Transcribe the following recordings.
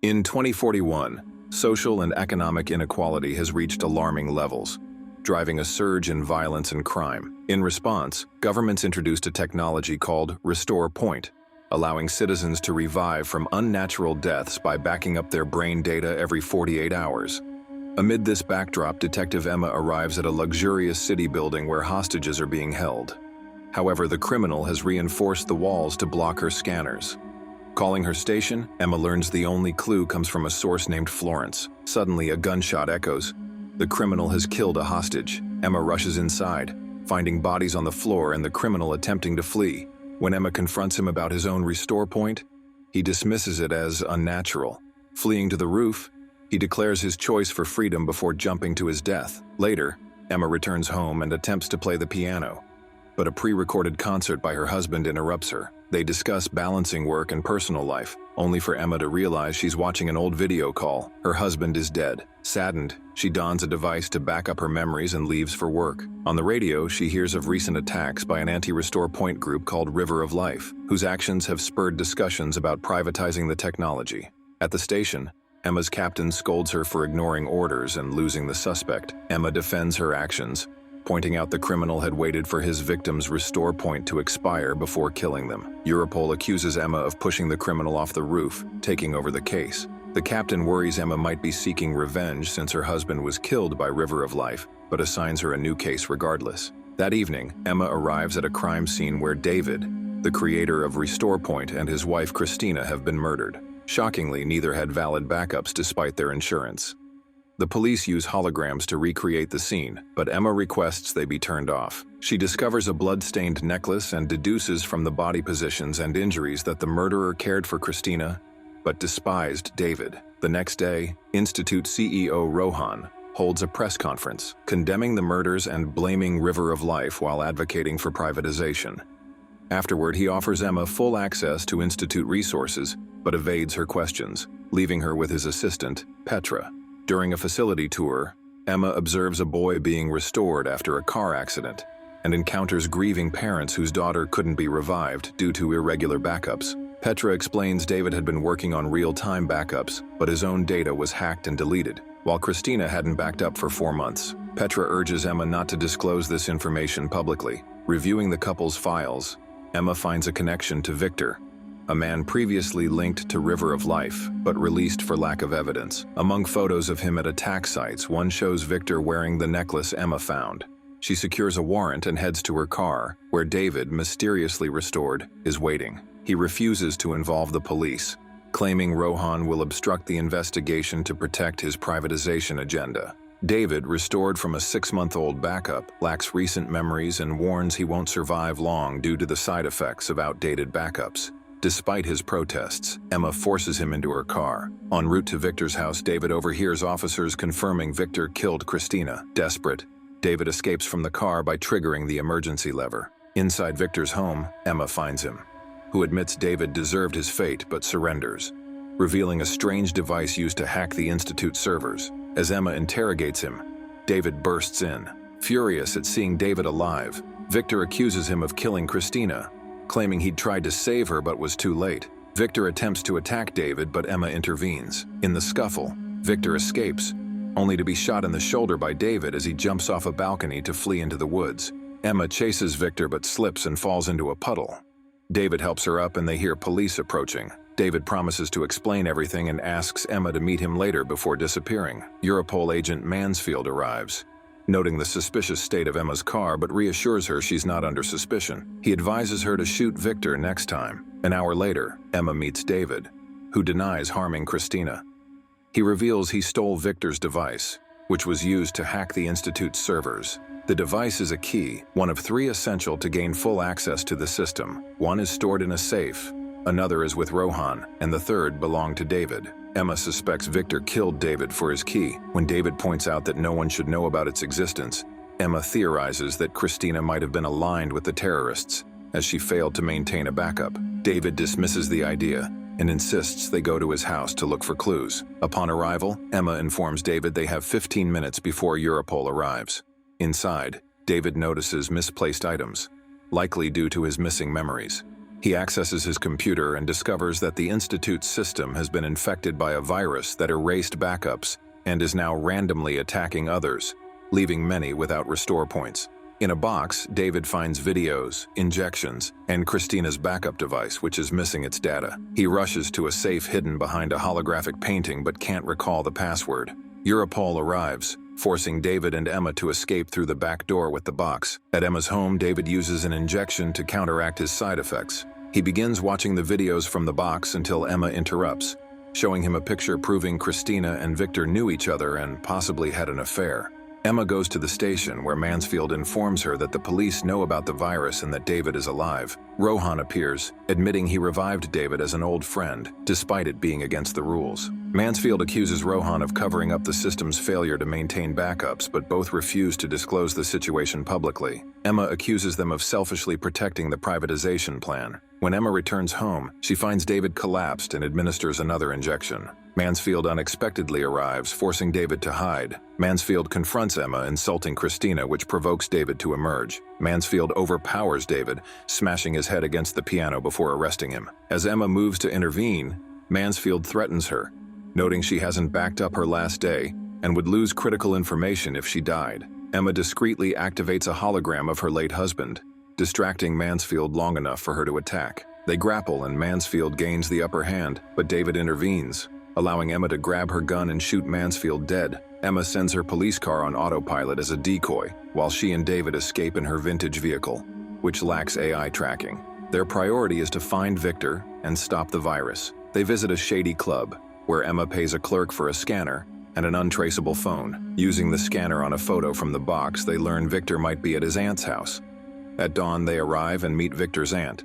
In 2041, social and economic inequality has reached alarming levels, driving a surge in violence and crime. In response, governments introduced a technology called Restore Point, allowing citizens to revive from unnatural deaths by backing up their brain data every 48 hours. Amid this backdrop, Detective Emma arrives at a luxurious city building where hostages are being held. However, the criminal has reinforced the walls to block her scanners. Calling her station, Emma learns the only clue comes from a source named Florence. Suddenly, a gunshot echoes. The criminal has killed a hostage. Emma rushes inside, finding bodies on the floor and the criminal attempting to flee. When Emma confronts him about his own restore point, he dismisses it as unnatural. Fleeing to the roof, he declares his choice for freedom before jumping to his death. Later, Emma returns home and attempts to play the piano, but a pre-recorded concert by her husband interrupts her. They discuss balancing work and personal life, only for Emma to realize she's watching an old video call. Her husband is dead. Saddened, she dons a device to back up her memories and leaves for work. On the radio, she hears of recent attacks by an anti-restore point group called River of Life, whose actions have spurred discussions about privatizing the technology. At the station, Emma's captain scolds her for ignoring orders and losing the suspect. Emma defends her actions, pointing out the criminal had waited for his victim's restore point to expire before killing them. Europol accuses Emma of pushing the criminal off the roof, taking over the case. The captain worries Emma might be seeking revenge since her husband was killed by River of Life, but assigns her a new case regardless. That evening, Emma arrives at a crime scene where David, the creator of Restore Point, and his wife Christina have been murdered. Shockingly, neither had valid backups despite their insurance. The police use holograms to recreate the scene, but Emma requests they be turned off. She discovers a blood-stained necklace and deduces from the body positions and injuries that the murderer cared for Christina, but despised David. The next day, Institute CEO Rohan holds a press conference, condemning the murders and blaming River of Life while advocating for privatization. Afterward, he offers Emma full access to Institute resources, but evades her questions, leaving her with his assistant, Petra. During a facility tour, Emma observes a boy being restored after a car accident and encounters grieving parents whose daughter couldn't be revived due to irregular backups. Petra explains David had been working on real-time backups, but his own data was hacked and deleted, while Christina hadn't backed up for 4 months. Petra urges Emma not to disclose this information publicly. Reviewing the couple's files, Emma finds a connection to Victor, a man previously linked to River of Life, but released for lack of evidence. Among photos of him at attack sites, one shows Victor wearing the necklace Emma found. She secures a warrant and heads to her car, where David, mysteriously restored, is waiting. He refuses to involve the police, claiming Rohan will obstruct the investigation to protect his privatization agenda. David, restored from a 6-month-old backup, lacks recent memories and warns he won't survive long due to the side effects of outdated backups. Despite his protests, Emma forces him into her car. En route to Victor's house, David overhears officers confirming Victor killed Christina. Desperate, David escapes from the car by triggering the emergency lever. Inside Victor's home, Emma finds him, who admits David deserved his fate but surrenders, revealing a strange device used to hack the Institute servers. As Emma interrogates him, David bursts in. Furious at seeing David alive, Victor accuses him of killing Christina, claiming he'd tried to save her but was too late. Victor attempts to attack David, but Emma intervenes. In the scuffle, Victor escapes, only to be shot in the shoulder by David as he jumps off a balcony to flee into the woods. Emma chases Victor but slips and falls into a puddle. David helps her up and they hear police approaching. David promises to explain everything and asks Emma to meet him later before disappearing. Europol agent Mansfield arrives, noting the suspicious state of Emma's car but reassures her she's not under suspicion. He advises her to shoot Victor next time. An hour later, Emma meets David, who denies harming Christina. He reveals he stole Victor's device, which was used to hack the Institute's servers. The device is a key, one of 3 essential to gain full access to the system. One is stored in a safe, another is with Rohan, and the third belonged to David. Emma suspects Victor killed David for his key. When David points out that no one should know about its existence, Emma theorizes that Christina might have been aligned with the terrorists, as she failed to maintain a backup. David dismisses the idea and insists they go to his house to look for clues. Upon arrival, Emma informs David they have 15 minutes before Europol arrives. Inside, David notices misplaced items, likely due to his missing memories. He accesses his computer and discovers that the Institute's system has been infected by a virus that erased backups and is now randomly attacking others, leaving many without restore points. In a box, David finds videos, injections, and Christina's backup device, which is missing its data. He rushes to a safe hidden behind a holographic painting but can't recall the password. Europol arrives, forcing David and Emma to escape through the back door with the box. At Emma's home, David uses an injection to counteract his side effects. He begins watching the videos from the box until Emma interrupts, showing him a picture proving Christina and Victor knew each other and possibly had an affair. Emma goes to the station where Mansfield informs her that the police know about the virus and that David is alive. Rohan appears, admitting he revived David as an old friend, despite it being against the rules. Mansfield accuses Rohan of covering up the system's failure to maintain backups, but both refuse to disclose the situation publicly. Emma accuses them of selfishly protecting the privatization plan. When Emma returns home, she finds David collapsed and administers another injection. Mansfield unexpectedly arrives, forcing David to hide. Mansfield confronts Emma, insulting Christina, which provokes David to emerge. Mansfield overpowers David, smashing his head against the piano before arresting him. As Emma moves to intervene, Mansfield threatens her, noting she hasn't backed up her last day and would lose critical information if she died. Emma discreetly activates a hologram of her late husband, distracting Mansfield long enough for her to attack. They grapple and Mansfield gains the upper hand, but David intervenes, allowing Emma to grab her gun and shoot Mansfield dead. Emma sends her police car on autopilot as a decoy, while she and David escape in her vintage vehicle, which lacks AI tracking. Their priority is to find Victor and stop the virus. They visit a shady club, where Emma pays a clerk for a scanner and an untraceable phone. Using the scanner on a photo from the box, they learn Victor might be at his aunt's house. At dawn, they arrive and meet Victor's aunt,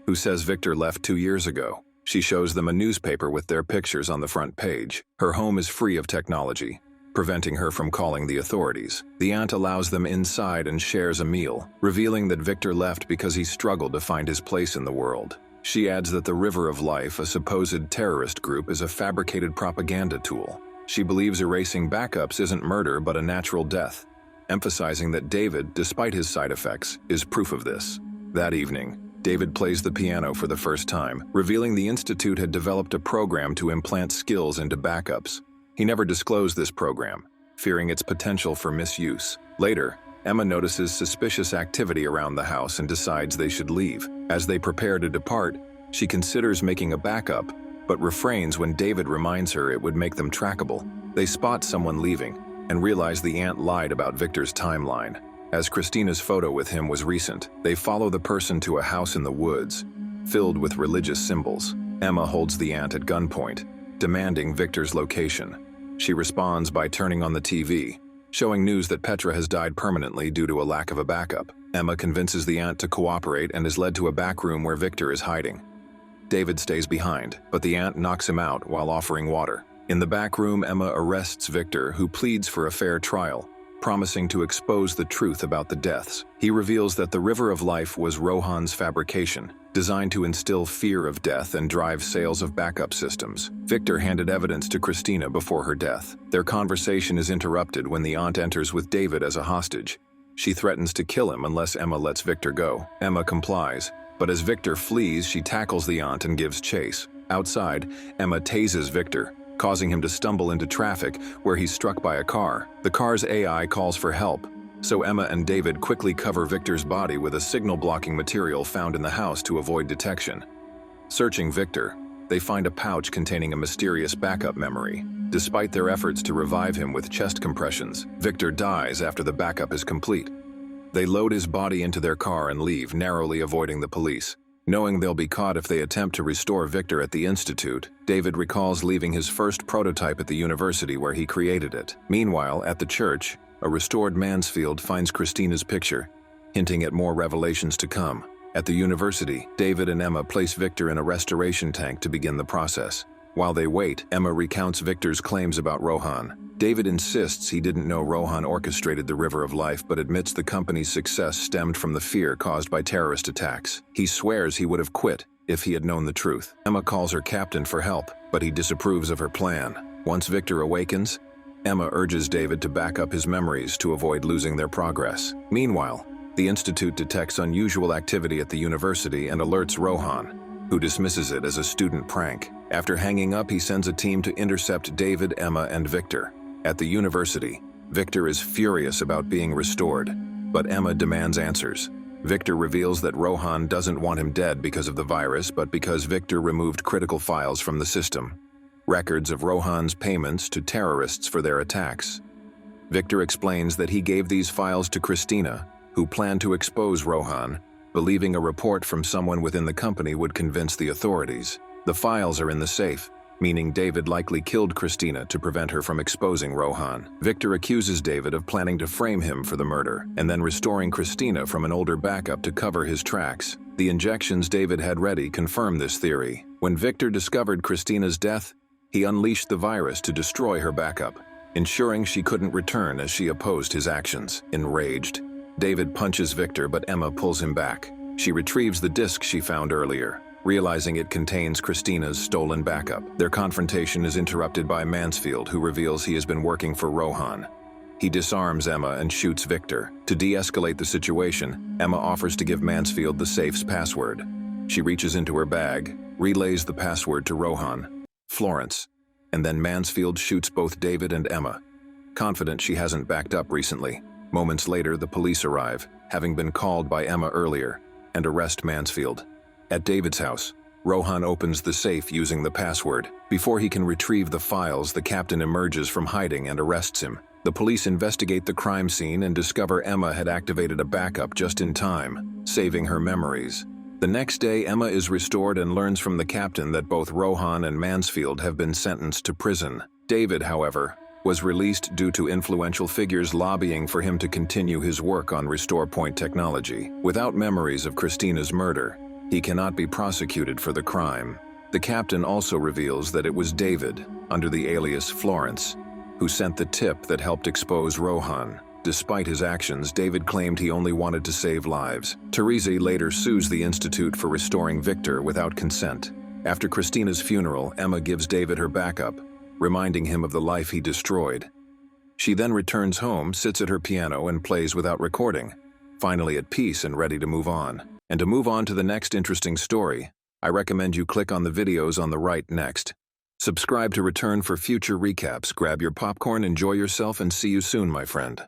who says Victor left 2 years ago. She shows them a newspaper with their pictures on the front page. Her home is free of technology, preventing her from calling the authorities. The aunt allows them inside and shares a meal, revealing that Victor left because he struggled to find his place in the world. She adds that the River of Life, a supposed terrorist group, is a fabricated propaganda tool. She believes erasing backups isn't murder but a natural death, emphasizing that David, despite his side effects, is proof of this. That evening, David plays the piano for the first time, revealing the Institute had developed a program to implant skills into backups. He never disclosed this program, fearing its potential for misuse. Later, Emma notices suspicious activity around the house and decides they should leave. As they prepare to depart, she considers making a backup, but refrains when David reminds her it would make them trackable. They spot someone leaving and realize the aunt lied about Victor's timeline. As Christina's photo with him was recent, they follow the person to a house in the woods, filled with religious symbols. Emma holds the aunt at gunpoint, demanding Victor's location. She responds by turning on the TV, showing news that Petra has died permanently due to a lack of a backup. Emma convinces the aunt to cooperate and is led to a back room where Victor is hiding. David stays behind, but the aunt knocks him out while offering water. In the back room, Emma arrests Victor, who pleads for a fair trial, promising to expose the truth about the deaths. He reveals that the River of Life was Rohan's fabrication, designed to instill fear of death and drive sales of backup systems. Victor handed evidence to Christina before her death. Their conversation is interrupted when the aunt enters with David as a hostage. She threatens to kill him unless Emma lets Victor go. Emma complies, but as Victor flees, she tackles the aunt and gives chase. Outside, Emma tases Victor, causing him to stumble into traffic where he's struck by a car. The car's AI calls for help, so Emma and David quickly cover Victor's body with a signal-blocking material found in the house to avoid detection. Searching Victor, they find a pouch containing a mysterious backup memory. Despite their efforts to revive him with chest compressions, Victor dies after the backup is complete. They load his body into their car and leave, narrowly avoiding the police. Knowing they'll be caught if they attempt to restore Victor at the Institute, David recalls leaving his first prototype at the university where he created it. Meanwhile, at the church, a restored Mansfield finds Christina's picture, hinting at more revelations to come. At the university, David and Emma place Victor in a restoration tank to begin the process. While they wait, Emma recounts Victor's claims about Rohan. David insists he didn't know Rohan orchestrated the River of Life, but admits the company's success stemmed from the fear caused by terrorist attacks. He swears he would have quit if he had known the truth. Emma calls her captain for help, but he disapproves of her plan. Once Victor awakens, Emma urges David to back up his memories to avoid losing their progress. Meanwhile, The institute detects unusual activity at the university and alerts Rohan, who dismisses it as a student prank. After hanging up, he sends a team to intercept David, Emma, and Victor. At the university, Victor is furious about being restored, but Emma demands answers. Victor reveals that Rohan doesn't want him dead because of the virus, but because Victor removed critical files from the system. Records of Rohan's payments to terrorists for their attacks. Victor explains that he gave these files to Christina, who planned to expose Rohan, believing a report from someone within the company would convince the authorities. The files are in the safe, meaning David likely killed Christina to prevent her from exposing Rohan. Victor accuses David of planning to frame him for the murder, and then restoring Christina from an older backup to cover his tracks. The injections David had ready confirm this theory. When Victor discovered Christina's death, he unleashed the virus to destroy her backup, ensuring she couldn't return as she opposed his actions. Enraged, David punches Victor, but Emma pulls him back. She retrieves the disc she found earlier, realizing it contains Christina's stolen backup. Their confrontation is interrupted by Mansfield, who reveals he has been working for Rohan. He disarms Emma and shoots Victor. To de-escalate the situation, Emma offers to give Mansfield the safe's password. She reaches into her bag, relays the password to Rohan, Florence, and then Mansfield shoots both David and Emma, confident she hasn't backed up recently. Moments later, the police arrive, having been called by Emma earlier, and arrest Mansfield. At David's house, Rohan opens the safe using the password. Before he can retrieve the files, the captain emerges from hiding and arrests him. The police investigate the crime scene and discover Emma had activated a backup just in time, saving her memories. The next day, Emma is restored and learns from the captain that both Rohan and Mansfield have been sentenced to prison. David, however, was released due to influential figures lobbying for him to continue his work on Restore Point technology. Without memories of Christina's murder, he cannot be prosecuted for the crime. The captain also reveals that it was David, under the alias Florence, who sent the tip that helped expose Rohan. Despite his actions, David claimed he only wanted to save lives. Teresa later sues the Institute for restoring Victor without consent. After Christina's funeral, Emma gives David her backup, reminding him of the life he destroyed. She then returns home, sits at her piano, and plays without recording, finally at peace and ready to move on. And to move on to the next interesting story, I recommend you click on the videos on the right next. Subscribe to return for future recaps. Grab your popcorn, enjoy yourself, and see you soon, my friend.